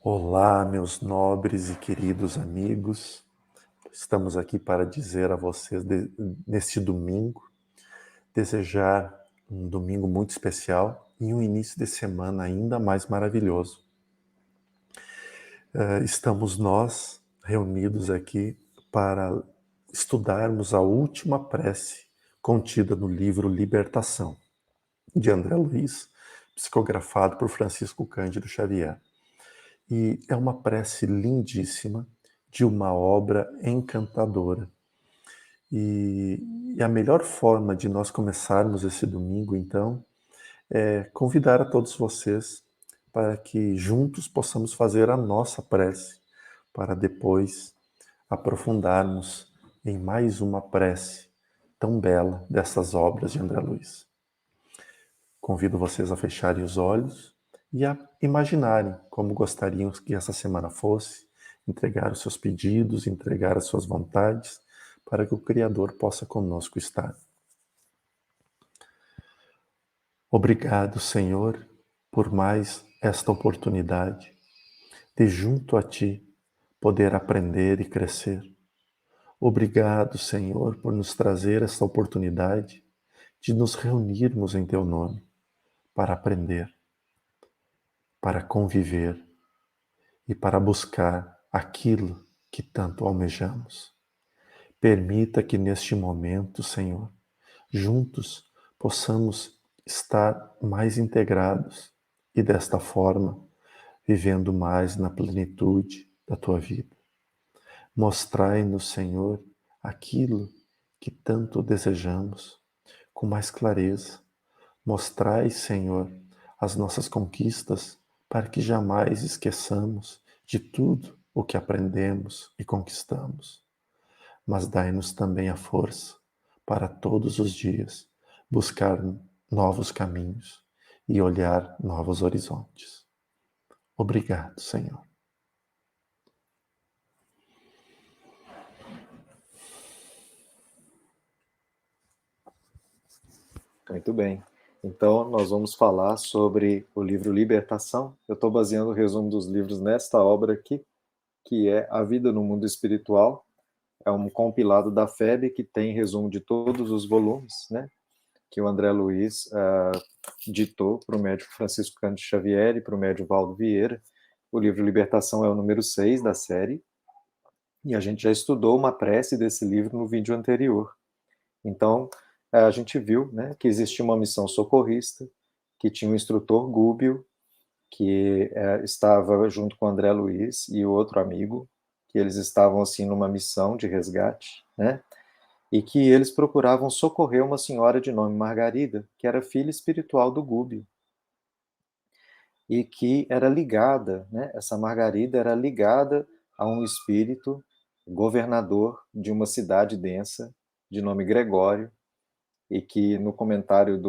Olá, meus nobres e queridos amigos. Estamos aqui para dizer a vocês, neste domingo, desejar um domingo muito especial e um início de semana ainda mais maravilhoso. Estamos nós reunidos aqui para estudarmos a última prece contida no livro Libertação, de André Luiz, psicografado por Francisco Cândido Xavier. E é uma prece lindíssima, de uma obra encantadora. E a melhor forma de nós começarmos esse domingo, então, é convidar a todos vocês para que juntos possamos fazer a nossa prece, para depois aprofundarmos em mais uma prece tão bela dessas obras de André Luiz. Convido vocês a fecharem os olhos e a imaginarem como gostariam que essa semana fosse, entregar os seus pedidos, entregar as suas vontades, para que o Criador possa conosco estar. Obrigado, Senhor, por mais esta oportunidade de junto a Ti poder aprender e crescer. Obrigado, Senhor, por nos trazer esta oportunidade de nos reunirmos em Teu nome para aprender, para conviver e para buscar aquilo que tanto almejamos. Permita que neste momento, Senhor, juntos possamos estar mais integrados e desta forma vivendo mais na plenitude da Tua vida. Mostrai-nos, Senhor, aquilo que tanto desejamos com mais clareza. Mostrai, Senhor, as nossas conquistas para que jamais esqueçamos de tudo o que aprendemos e conquistamos. Mas dai-nos também a força para todos os dias buscar novos caminhos e olhar novos horizontes. Obrigado, Senhor. Muito bem. Então, nós vamos falar sobre o livro Libertação. Eu estou baseando o resumo dos livros nesta obra aqui, que é A Vida no Mundo Espiritual. É um compilado da FEB que tem resumo de todos os volumes, né? Que o André Luiz ditou para o médico Francisco Cândido Xavier e para o médico Valdo Vieira. O livro Libertação é o número 6 da série. E a gente já estudou uma prece desse livro no vídeo anterior. Então, a gente viu, né, que existia uma missão socorrista, que tinha um instrutor Gúbio, que estava junto com André Luiz e o outro amigo, que eles estavam assim numa missão de resgate, né? E que eles procuravam socorrer uma senhora de nome Margarida, que era filha espiritual do Gúbio, e que era ligada, né? Essa Margarida era ligada a um espírito governador de uma cidade densa de nome Gregório, e que no comentário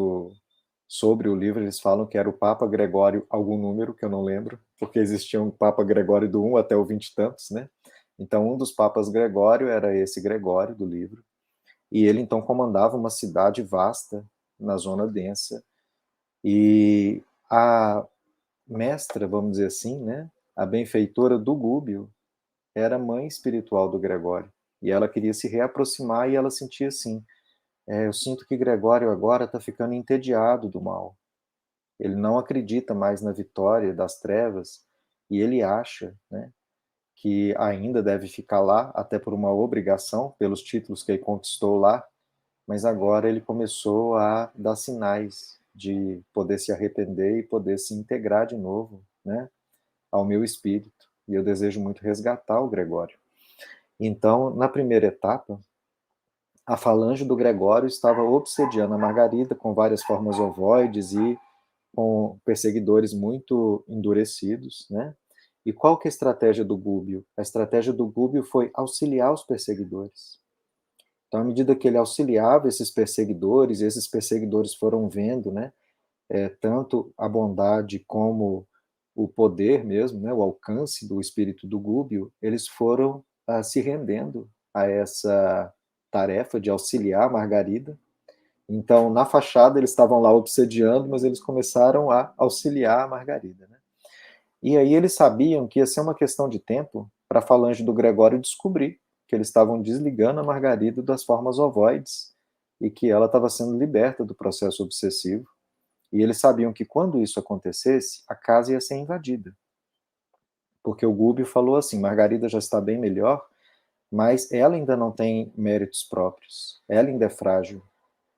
sobre o livro eles falam que era o Papa Gregório algum número, que eu não lembro, porque existia um Papa Gregório do 1 até o 20 e tantos, né? Então um dos Papas Gregório era esse Gregório do livro, e ele então comandava uma cidade vasta na zona densa, e a mestra, vamos dizer assim, né, a benfeitora do Gúbio, era mãe espiritual do Gregório, e ela queria se reaproximar, e ela sentia assim, eu sinto que Gregório agora está ficando entediado do mal. Ele não acredita mais na vitória das trevas e ele acha, né, que ainda deve ficar lá, até por uma obrigação, pelos títulos que ele conquistou lá, mas agora ele começou a dar sinais de poder se arrepender e poder se integrar de novo, né, ao meu espírito. E eu desejo muito resgatar o Gregório. Então, na primeira etapa, a falange do Gregório estava obsediando a Margarida com várias formas ovoides e com perseguidores muito endurecidos, né? E qual que é a estratégia do Gúbio? A estratégia do Gúbio foi auxiliar os perseguidores. Então, à medida que ele auxiliava esses perseguidores foram vendo, né, tanto a bondade como o poder mesmo, né, o alcance do espírito do Gúbio, eles foram se rendendo a essa tarefa de auxiliar a Margarida. Então, na fachada, eles estavam lá obsediando, mas eles começaram a auxiliar a Margarida, né? E aí eles sabiam que ia ser uma questão de tempo para a falange do Gregório descobrir que eles estavam desligando a Margarida das formas ovoides e que ela estava sendo liberta do processo obsessivo. E eles sabiam que quando isso acontecesse, a casa ia ser invadida. Porque o Gúbio falou assim: Margarida já está bem melhor, mas ela ainda não tem méritos próprios, ela ainda é frágil.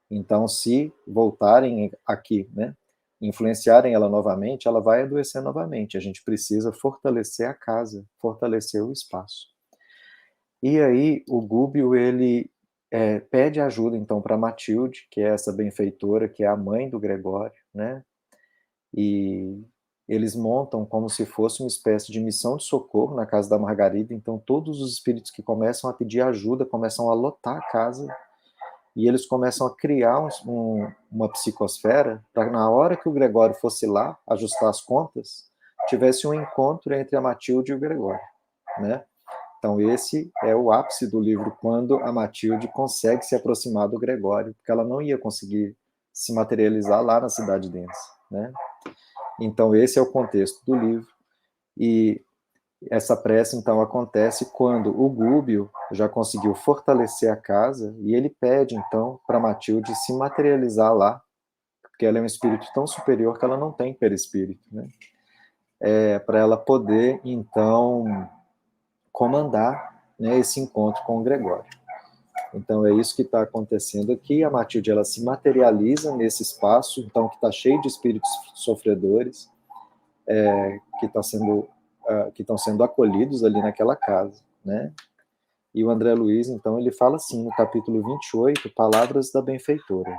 Então, se voltarem aqui, né, influenciarem ela novamente, ela vai adoecer novamente. A gente precisa fortalecer a casa, fortalecer o espaço. E aí, o Gúbio, ele pede ajuda, então, para Matilde, que é essa benfeitora, que é a mãe do Gregório, né? E eles montam como se fosse uma espécie de missão de socorro na casa da Margarida. Então, todos os espíritos que começam a pedir ajuda começam a lotar a casa e eles começam a criar uma psicosfera para, na hora que o Gregório fosse lá ajustar as contas, tivesse um encontro entre a Matilde e o Gregório, né? Então, esse é o ápice do livro, quando a Matilde consegue se aproximar do Gregório, porque ela não ia conseguir se materializar lá na cidade densa, né? Então, esse é o contexto do livro. E essa prece, então, acontece quando o Gúbio já conseguiu fortalecer a casa e ele pede, então, para Matilde se materializar lá, porque ela é um espírito tão superior que ela não tem perispírito, né? Para ela poder, então, comandar, né, esse encontro com o Gregório. Então, é isso que está acontecendo aqui. A Matilde, ela se materializa nesse espaço, então, que está cheio de espíritos sofredores, que está sendo que estão sendo acolhidos ali naquela casa, né? E o André Luiz, então, ele fala assim no capítulo 28, Palavras da Benfeitora.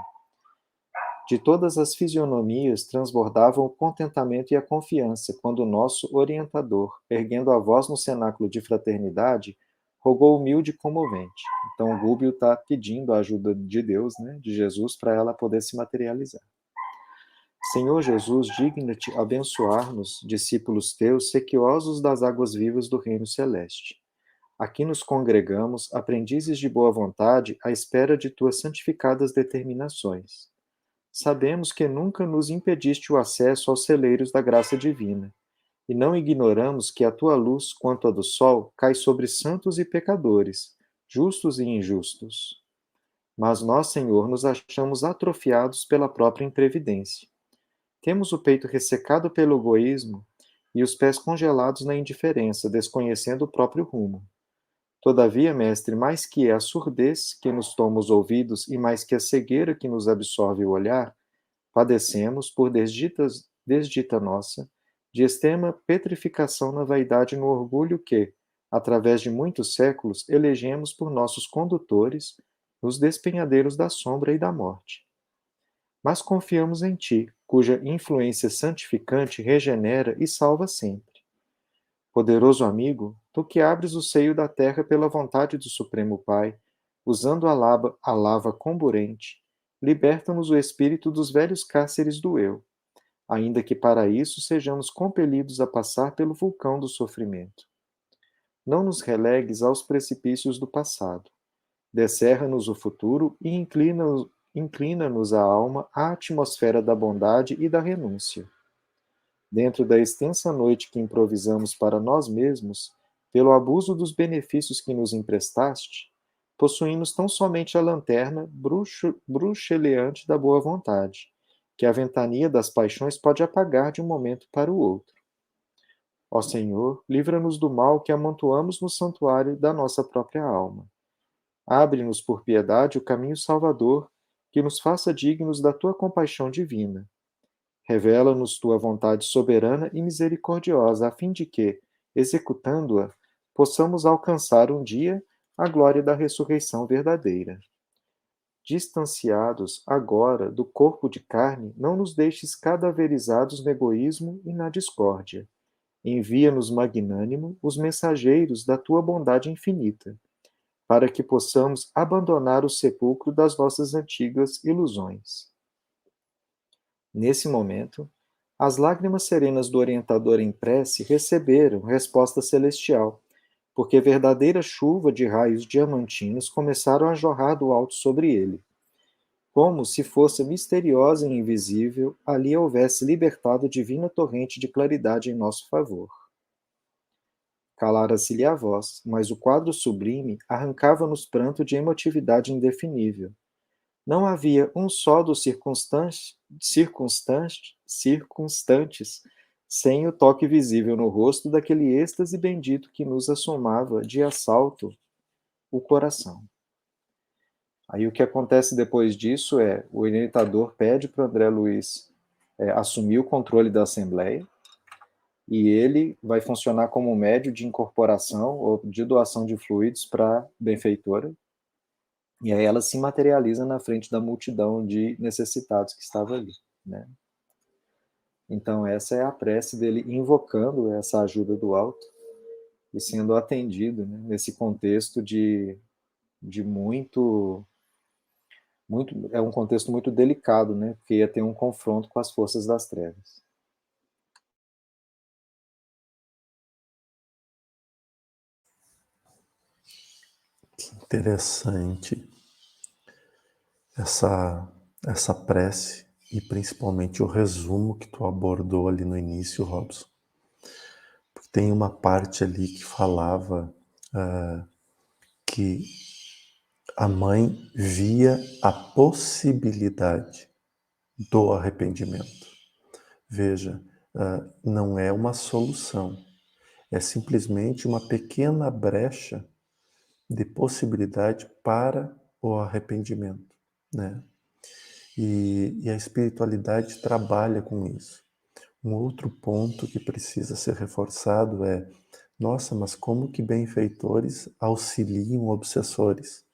De todas as fisionomias transbordavam o contentamento e a confiança quando o nosso orientador, erguendo a voz no cenáculo de fraternidade, rogou humilde e comovente. Então, o Gúbio está pedindo a ajuda de Deus, né, de Jesus, para ela poder se materializar. Senhor Jesus, digna-te abençoar-nos, discípulos teus, sequiosos das águas vivas do reino celeste. Aqui nos congregamos, aprendizes de boa vontade, à espera de tuas santificadas determinações. Sabemos que nunca nos impediste o acesso aos celeiros da graça divina, e não ignoramos que a tua luz, quanto a do sol, cai sobre santos e pecadores, justos e injustos. Mas nós, Senhor, nos achamos atrofiados pela própria imprevidência. Temos o peito ressecado pelo egoísmo e os pés congelados na indiferença, desconhecendo o próprio rumo. Todavia, mestre, mais que a surdez que nos toma os ouvidos e mais que a cegueira que nos absorve o olhar, padecemos, por desdita nossa, de extrema petrificação na vaidade e no orgulho que, através de muitos séculos, elegemos por nossos condutores nos despenhadeiros da sombra e da morte. Mas confiamos em ti, cuja influência santificante regenera e salva sempre. Poderoso amigo, tu que abres o seio da terra pela vontade do Supremo Pai, usando a lava comburente, liberta-nos o espírito dos velhos cárceres do eu, ainda que para isso sejamos compelidos a passar pelo vulcão do sofrimento. Não nos relegues aos precipícios do passado. Descerra-nos o futuro e inclina-nos a alma à atmosfera da bondade e da renúncia. Dentro da extensa noite que improvisamos para nós mesmos, pelo abuso dos benefícios que nos emprestaste, possuímos tão somente a lanterna bruxeleante da boa vontade, que a ventania das paixões pode apagar de um momento para o outro. Ó Senhor, livra-nos do mal que amontoamos no santuário da nossa própria alma. Abre-nos por piedade o caminho salvador, que nos faça dignos da tua compaixão divina. Revela-nos tua vontade soberana e misericordiosa, a fim de que, executando-a, possamos alcançar um dia a glória da ressurreição verdadeira. Distanciados agora do corpo de carne, não nos deixes cadaverizados no egoísmo e na discórdia. Envia-nos magnânimo os mensageiros da tua bondade infinita, para que possamos abandonar o sepulcro das nossas antigas ilusões. Nesse momento, as lágrimas serenas do orientador em prece receberam resposta celestial, porque verdadeira chuva de raios diamantinos começaram a jorrar do alto sobre ele. como se fosse misteriosa e invisível, ali houvesse libertado divina torrente de claridade em nosso favor. Calara-se-lhe a voz, mas o quadro sublime arrancava-nos pranto de emotividade indefinível. Não havia um só dos circunstantes sem o toque visível no rosto daquele êxtase bendito que nos assomava de assalto o coração. Aí o que acontece depois disso é, o orientador pede para o André Luiz assumir o controle da Assembleia, e ele vai funcionar como médio de incorporação ou de doação de fluidos para a benfeitora, e aí ela se materializa na frente da multidão de necessitados que estava ali, né? Então essa é a prece dele invocando essa ajuda do alto e sendo atendido, né, nesse contexto de é um contexto muito delicado, né, porque ia ter um confronto com as forças das trevas. Interessante essa prece e principalmente o resumo que tu abordou ali no início, Robson. Porque tem uma parte ali que falava que a mãe via a possibilidade do arrependimento. Veja, não é uma solução, é simplesmente uma pequena brecha de possibilidade para o arrependimento, né? E a espiritualidade trabalha com isso. Um outro ponto que precisa ser reforçado é: nossa, mas como que benfeitores auxiliam obsessores?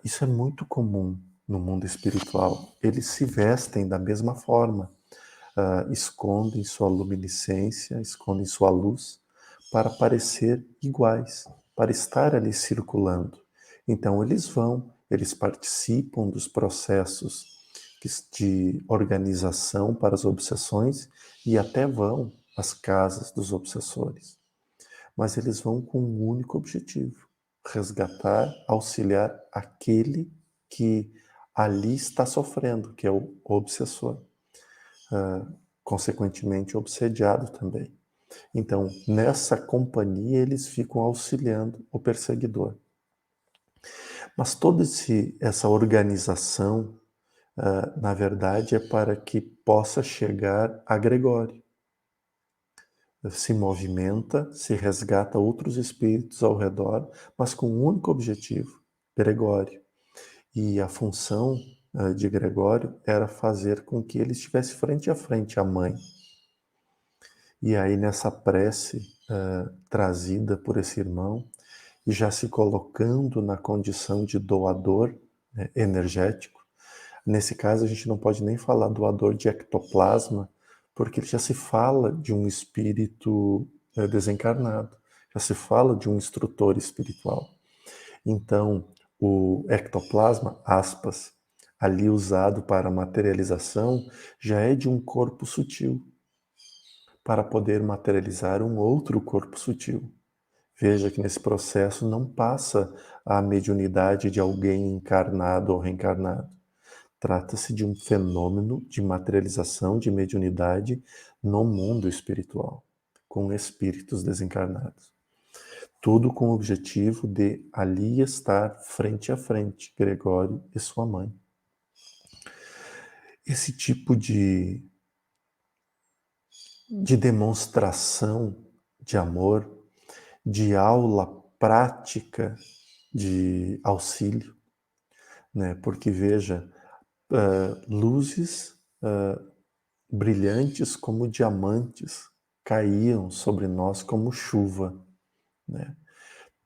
Isso é muito comum no mundo espiritual. Eles se vestem da mesma forma, escondem sua luminiscência, escondem sua luz para parecer iguais, para estar ali circulando. Então eles participam dos processos de organização para as obsessões e até vão às casas dos obsessores. Mas eles vão com um único objetivo: resgatar, auxiliar aquele que ali está sofrendo, que é o obsessor. Consequentemente, obsediado também. Então, nessa companhia, eles ficam auxiliando o perseguidor. Mas toda essa organização, na verdade, é para que possa chegar a Gregório. Se movimenta, se resgata outros espíritos ao redor, mas com um único objetivo: Gregório. E a função de Gregório era fazer com que ele estivesse frente a frente à mãe. E aí, nessa prece trazida por esse irmão, e já se colocando na condição de doador, né, energético. Nesse caso, a gente não pode nem falar doador de ectoplasma, porque já se fala de um espírito desencarnado, já se fala de um instrutor espiritual. Então, o ectoplasma, aspas, ali usado para materialização, já é de um corpo sutil, para poder materializar um outro corpo sutil. Veja que nesse processo não passa a mediunidade de alguém encarnado ou reencarnado. Trata-se de um fenômeno de materialização de mediunidade no mundo espiritual, com espíritos desencarnados. Tudo com o objetivo de ali estar frente a frente, Gregório e sua mãe. Esse tipo de demonstração de amor, de aula prática de auxílio, né? Porque veja, luzes brilhantes como diamantes caíam sobre nós como chuva, né?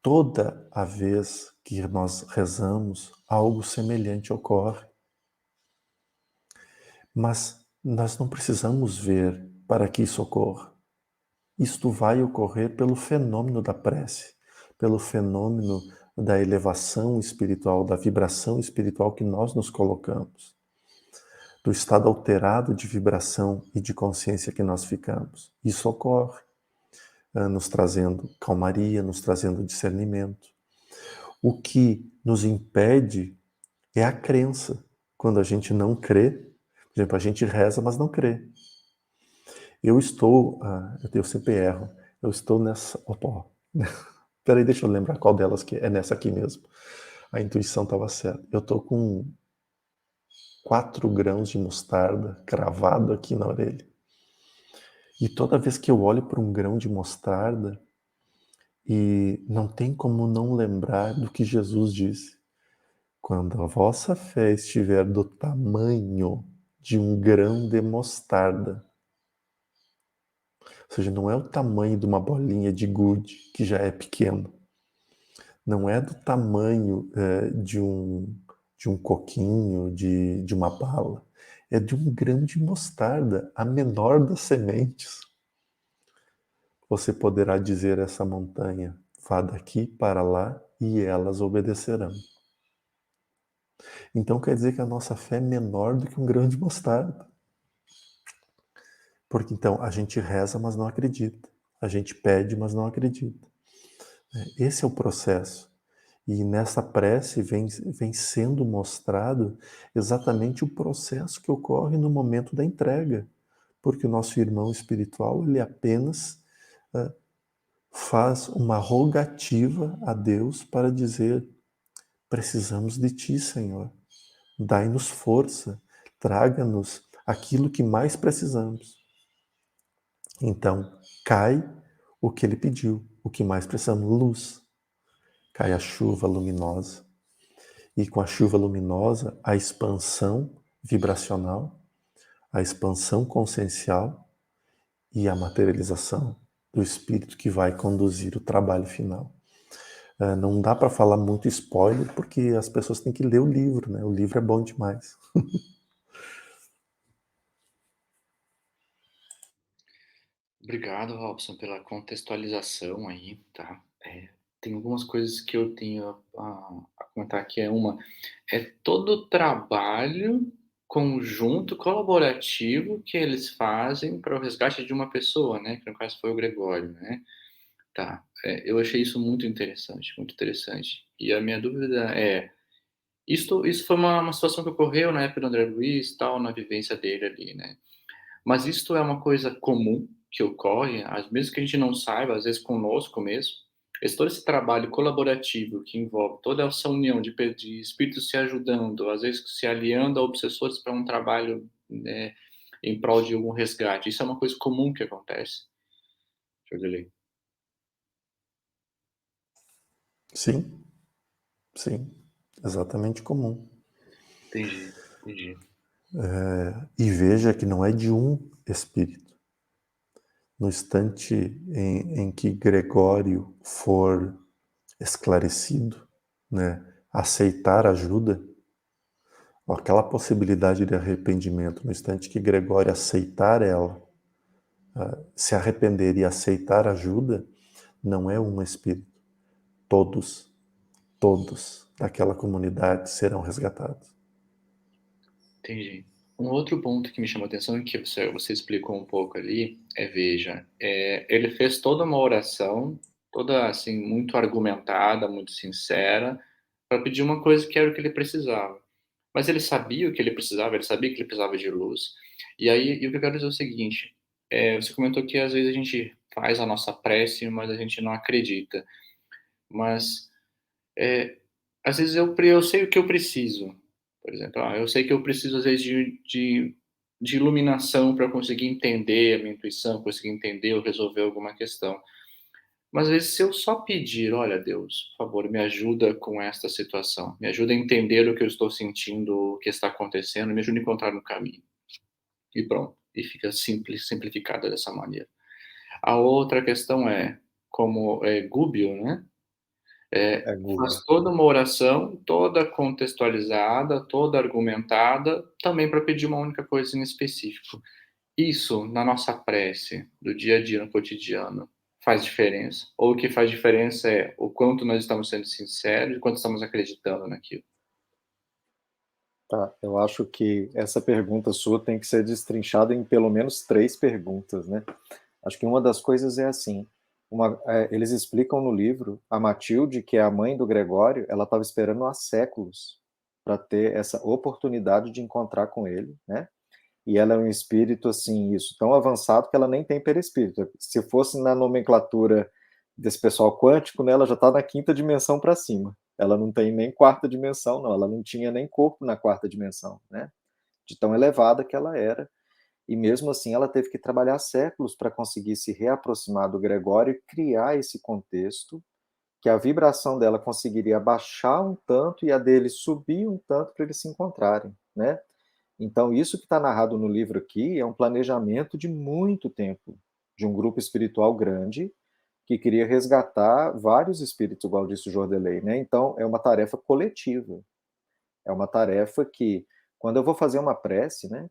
Toda a vez que nós rezamos, algo semelhante ocorre. Mas nós não precisamos ver para que isso ocorra. Isto vai ocorrer pelo fenômeno da prece, pelo fenômeno da elevação espiritual, da vibração espiritual que nós nos colocamos, do estado alterado de vibração e de consciência que nós ficamos. Isso ocorre, nos trazendo calmaria, nos trazendo discernimento. O que nos impede É a crença. Quando a gente não crê, por exemplo, a gente reza, mas não crê. Eu sempre erro, eu estou nessa, opa, peraí, deixa eu lembrar qual delas que é nessa aqui mesmo. A intuição estava certa. Eu estou com 4 grãos de mostarda cravado aqui na orelha. E toda vez que eu olho para um grão de mostarda, e não tem como não lembrar do que Jesus disse. Quando a vossa fé estiver do tamanho de um grão de mostarda, ou seja, não é o tamanho de uma bolinha de gude, que já é pequeno. Não é do tamanho de um coquinho, de uma bala. É de um grão de mostarda, a menor das sementes. Você poderá dizer a essa montanha, vá daqui para lá, e elas obedecerão. Então quer dizer que a nossa fé é menor do que um grão de mostarda. Porque então a gente reza, mas não acredita. A gente pede, mas não acredita. Esse é o processo. E nessa prece vem sendo mostrado exatamente o processo que ocorre no momento da entrega. Porque o nosso irmão espiritual, ele apenas faz uma rogativa a Deus para dizer: precisamos de Ti, Senhor. Dai-nos força, traga-nos aquilo que mais precisamos. Então, cai o que ele pediu, o que mais precisamos, luz. Cai a chuva luminosa. E com a chuva luminosa, a expansão vibracional, a expansão consciencial e a materialização do espírito que vai conduzir o trabalho final. Não dá para falar muito spoiler, porque as pessoas têm que ler o livro, né? O livro é bom demais. Obrigado, Robson, pela contextualização aí, tá? Tem algumas coisas que eu tenho a comentar aqui. É todo o trabalho conjunto, colaborativo que eles fazem para o resgate de uma pessoa, né? Que no caso foi o Gregório, né? Tá. Eu achei isso muito interessante, muito interessante. E a minha dúvida é, isso foi uma situação que ocorreu na época do André Luiz, tal, na vivência dele ali, né? Mas isto é uma coisa comum que ocorre, mesmo que a gente não saiba, às vezes conosco mesmo. Todo esse trabalho colaborativo que envolve toda essa união de espíritos se ajudando, às vezes se aliando a obsessores para um trabalho, né, em prol de algum resgate. Isso é uma coisa comum que acontece, Jorgelei. Sim, sim, exatamente comum. Entendi, entendi. E veja que não é de um espírito. No instante em que Gregório for esclarecido, né, aceitar ajuda, aquela possibilidade de arrependimento, no instante que Gregório aceitar ela, se arrepender e aceitar ajuda, não é um espírito. Todos, todos daquela comunidade serão resgatados. Entendi. Um outro ponto que me chamou a atenção, que você explicou um pouco ali, veja, ele fez toda uma oração, toda assim, muito argumentada, muito sincera, para pedir uma coisa que era o que ele precisava. Mas ele sabia o que ele precisava, ele sabia que ele precisava de luz. E aí, o que eu quero dizer é o seguinte, você comentou que às vezes a gente faz a nossa prece, mas a gente não acredita. Mas é, às vezes eu sei o que eu preciso, por exemplo, eu sei que eu preciso às vezes de iluminação para conseguir entender a minha intuição, conseguir entender ou resolver alguma questão. Mas às vezes se eu só pedir: "Olha Deus, por favor, me ajuda com esta situação, me ajuda a entender o que eu estou sentindo, o que está acontecendo, me ajuda a encontrar um caminho", e pronto, e fica simplificada dessa maneira. A outra questão é, como é Gubbio, né, É Google. faz toda uma oração, toda contextualizada, toda argumentada, também para pedir uma única coisa em específico. Isso, na nossa prece, do dia a dia, no cotidiano, faz diferença? Ou o que faz diferença é o quanto nós estamos sendo sinceros e quanto estamos acreditando naquilo? Tá, eu acho que essa pergunta sua tem que ser destrinchada em pelo menos 3 perguntas, né. Acho que uma das coisas é assim, eles explicam no livro, a Matilde, que é a mãe do Gregório, ela estava esperando há séculos para ter essa oportunidade de encontrar com ele, né? E ela é um espírito, assim, isso, tão avançado que ela nem tem perispírito. Se fosse na nomenclatura desse pessoal quântico, né, ela já está na quinta dimensão para cima. Ela não tem nem quarta dimensão, não. Ela não tinha nem corpo na quarta dimensão, né? De tão elevada que ela era. E mesmo assim ela teve que trabalhar séculos para conseguir se reaproximar do Gregório e criar esse contexto que a vibração dela conseguiria baixar um tanto e a dele subir um tanto para eles se encontrarem, né? Então isso que está narrado no livro aqui é um planejamento de muito tempo, de um grupo espiritual grande que queria resgatar vários espíritos, igual disse o Jordelei, né? Então é uma tarefa coletiva, é uma tarefa que, quando eu vou fazer uma prece, né?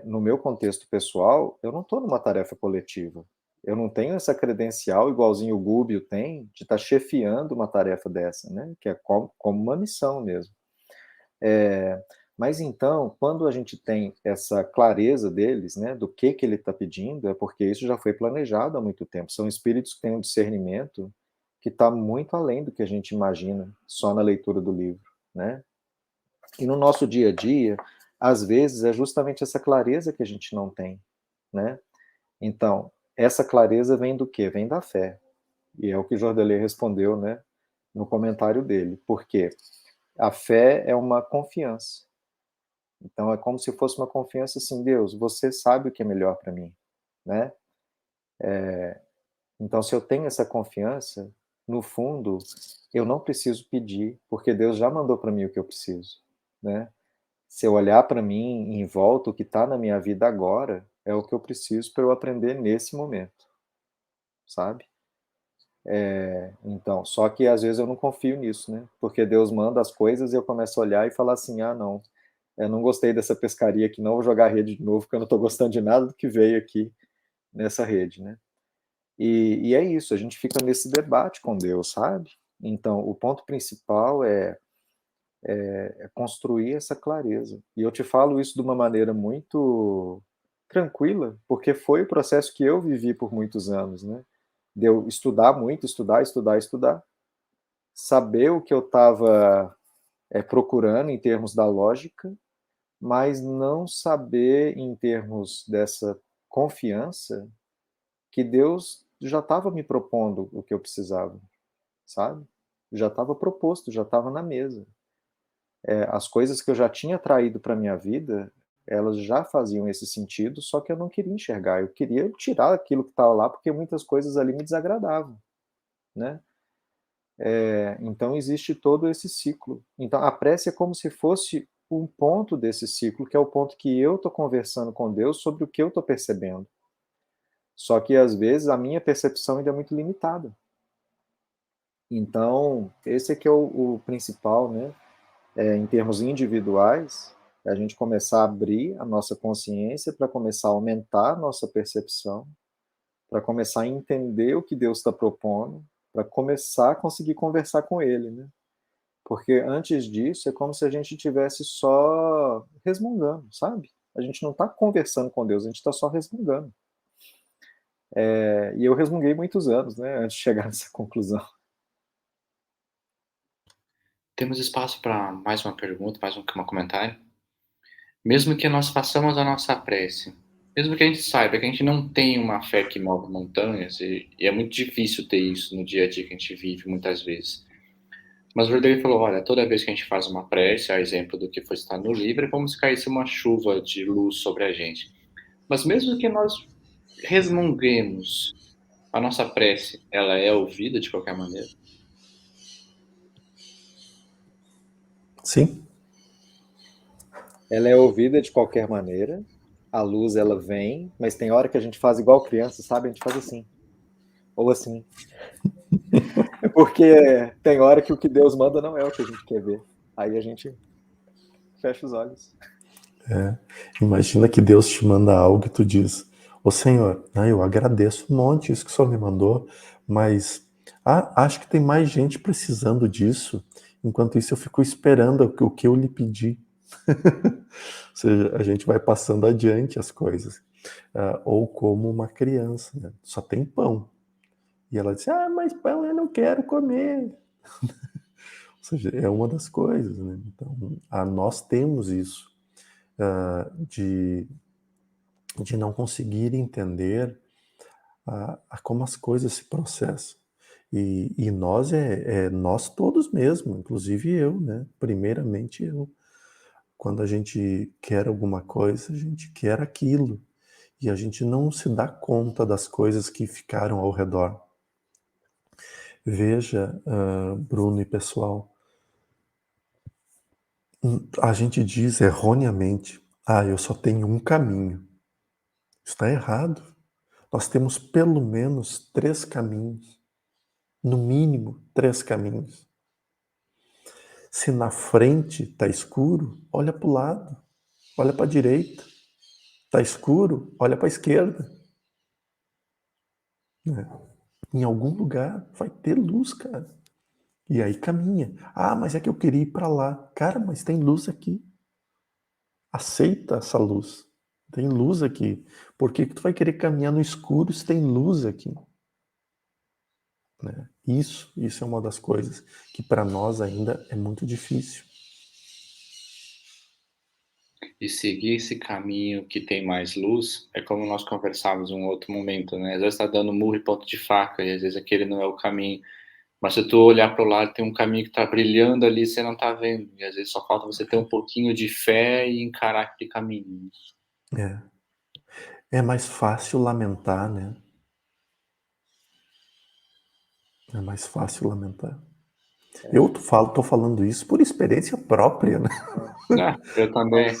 No meu contexto pessoal, eu não estou numa tarefa coletiva. Eu não tenho essa credencial, igualzinho o Gúbio tem, de estar chefiando uma tarefa dessa, né? Que é como uma missão mesmo. Mas então, quando a gente tem essa clareza deles, né, do que ele está pedindo, é porque isso já foi planejado há muito tempo. São espíritos que têm um discernimento que está muito além do que a gente imagina só na leitura do livro, né? E no nosso dia a dia, às vezes é justamente essa clareza que a gente não tem, né? Então, essa clareza vem do quê? Vem da fé. E é o que Jordelê respondeu, né, no comentário dele. Porque a fé é uma confiança. Então, é como se fosse uma confiança assim, Deus, você sabe o que é melhor para mim, né? Então, se eu tenho essa confiança, no fundo, eu não preciso pedir, porque Deus já mandou para mim o que eu preciso, né? Se eu olhar para mim em volta, o que está na minha vida agora é o que eu preciso para eu aprender nesse momento, sabe? Então, só que às vezes eu não confio nisso, né? Porque Deus manda as coisas e eu começo a olhar e falar assim: ah, não, eu não gostei dessa pescaria aqui, não vou jogar a rede de novo, porque eu não estou gostando de nada do que veio aqui nessa rede, né? E é isso, a gente fica nesse debate com Deus, sabe? Então, o ponto principal é construir essa clareza. E eu te falo isso de uma maneira muito tranquila, porque foi o processo que eu vivi por muitos anos, né? De eu estudar muito, estudar, saber o que eu estava procurando em termos da lógica, mas não saber em termos dessa confiança que Deus já estava me propondo o que eu precisava, sabe? Já estava proposto, já estava na mesa. As coisas que eu já tinha traído para minha vida, elas já faziam esse sentido, só que eu não queria enxergar, eu queria tirar aquilo que estava lá, porque muitas coisas ali me desagradavam, né? Então existe todo esse ciclo. Então a prece é como se fosse um ponto desse ciclo, que é o ponto que eu estou conversando com Deus sobre o que eu estou percebendo. Só que às vezes a minha percepção ainda é muito limitada. Então esse é que é o principal, né? Em termos individuais, é a gente começar a abrir a nossa consciência para começar a aumentar a nossa percepção, para começar a entender o que Deus está propondo, para começar a conseguir conversar com Ele, né? Porque antes disso é como se a gente estivesse só resmungando, sabe? A gente não está conversando com Deus, a gente está só resmungando. E eu resmunguei muitos anos, né, antes de chegar nessa conclusão. Temos espaço para mais uma pergunta, mais um comentário? Mesmo que nós façamos a nossa prece, mesmo que a gente saiba que a gente não tem uma fé que move montanhas, e é muito difícil ter isso no dia a dia que a gente vive muitas vezes. Mas o Verdadeiro falou, olha, toda vez que a gente faz uma prece, a exemplo do que foi citado no livro, é como se caísse uma chuva de luz sobre a gente. Mas mesmo que nós resmunguemos, a nossa prece, ela é ouvida de qualquer maneira? Sim. Ela é ouvida de qualquer maneira, a luz ela vem, mas tem hora que a gente faz igual criança, sabe? A gente faz assim, ou assim. É porque tem hora que o que Deus manda não é o que a gente quer ver. Aí a gente fecha os olhos. Imagina que Deus te manda algo e tu diz, ô Senhor, eu agradeço um monte isso que o Senhor me mandou, mas acho que tem mais gente precisando disso, enquanto isso eu fico esperando o que eu lhe pedi. Ou seja, a gente vai passando adiante as coisas. Ou como uma criança, né? Só tem pão. E ela diz, mas pão eu não quero comer. Ou seja, é uma das coisas, né? Então, nós temos isso, de não conseguir entender como as coisas se processam. E nós nós todos mesmo, inclusive eu, né? Primeiramente eu. Quando a gente quer alguma coisa, a gente quer aquilo. E a gente não se dá conta das coisas que ficaram ao redor. Veja, Bruno e pessoal, a gente diz erroneamente, eu só tenho um caminho. Está errado. Nós temos pelo menos 3 caminhos. No mínimo, 3 caminhos. Se na frente está escuro, olha para o lado, olha para a direita. Está escuro, olha para a esquerda. Em algum lugar vai ter luz, cara. E aí caminha. Mas é que eu queria ir para lá. Cara, mas tem luz aqui. Aceita essa luz. Tem luz aqui. Por que tu vai querer caminhar no escuro se tem luz aqui? Né? Isso é uma das coisas que para nós ainda é muito difícil. E seguir esse caminho que tem mais luz, é como nós conversávamos em um outro momento, né? Às vezes está dando murro e ponto de faca, e às vezes aquele não é o caminho. Mas se tu olhar para o lado, tem um caminho que está brilhando ali, você não está vendo. E às vezes só falta você ter um pouquinho de fé e encarar aquele caminho. É mais fácil lamentar, né? É mais fácil lamentar. Eu tô falando isso por experiência própria, né? Eu também.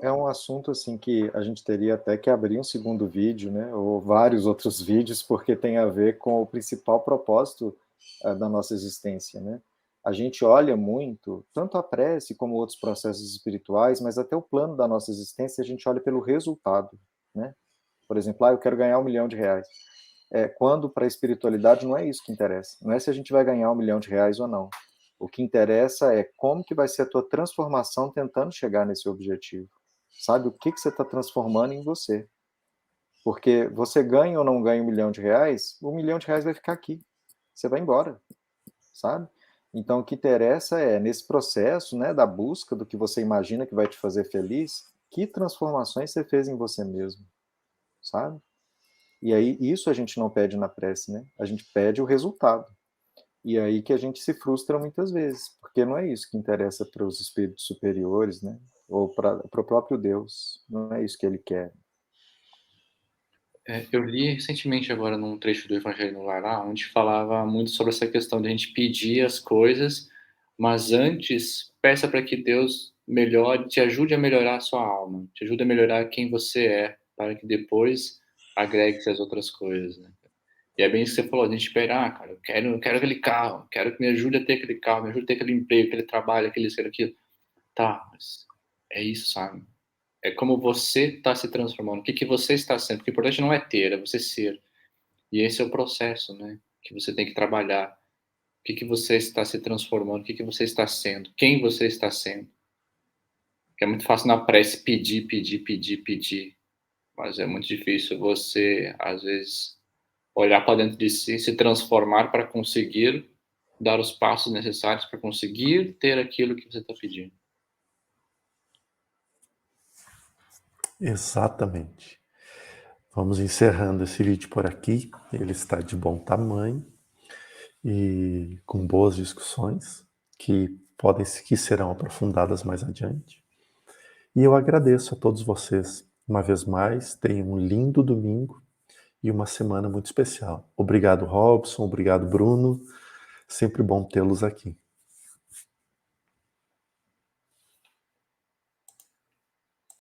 É um assunto assim que a gente teria até que abrir um segundo vídeo, né? Ou vários outros vídeos, porque tem a ver com o principal propósito da nossa existência, né? A gente olha muito, tanto a prece como outros processos espirituais, mas até o plano da nossa existência a gente olha pelo resultado, né? Por exemplo, eu quero ganhar R$1 milhão. Quando para a espiritualidade não é isso que interessa. Não é se a gente vai ganhar R$1 milhão ou não. O que interessa é como que vai ser a tua transformação tentando chegar nesse objetivo. Sabe, o que você está transformando em você. Porque você ganha ou não ganha R$1 milhão, R$1 milhão vai ficar aqui. Você vai embora, sabe? Então, o que interessa é, nesse processo, né, da busca do que você imagina que vai te fazer feliz, que transformações você fez em você mesmo, sabe? E aí, isso a gente não pede na prece, né? A gente pede o resultado. E aí que a gente se frustra muitas vezes, porque não é isso que interessa para os espíritos superiores, né? Ou para o próprio Deus. Não é isso que ele quer. Eu li recentemente agora num trecho do Evangelho no Lar, onde falava muito sobre essa questão de a gente pedir as coisas, mas antes peça para que Deus melhore, te ajude a melhorar a sua alma, te ajude a melhorar quem você é, para que depois agregue-se as outras coisas, né? E é bem isso que você falou, a gente espera, cara, eu quero aquele carro, quero que me ajude a ter aquele carro, me ajude a ter aquele emprego, aquele trabalho, aquele isso, aquilo. Tá, mas é isso, sabe? É como você está se transformando, o que você está sendo, porque o importante não é ter, é você ser. E esse é o processo, né? Que você tem que trabalhar. O que você está se transformando, o que você está sendo, quem você está sendo. Porque é muito fácil na prece pedir, pedir, pedir, pedir. Mas é muito difícil você, às vezes, olhar para dentro de si, se transformar para conseguir dar os passos necessários para conseguir ter aquilo que você está pedindo. Exatamente. Vamos encerrando esse vídeo por aqui. Ele está de bom tamanho e com boas discussões que serão aprofundadas mais adiante. E eu agradeço a todos vocês. Uma vez mais, tenham um lindo domingo e uma semana muito especial. Obrigado, Robson. Obrigado, Bruno. Sempre bom tê-los aqui.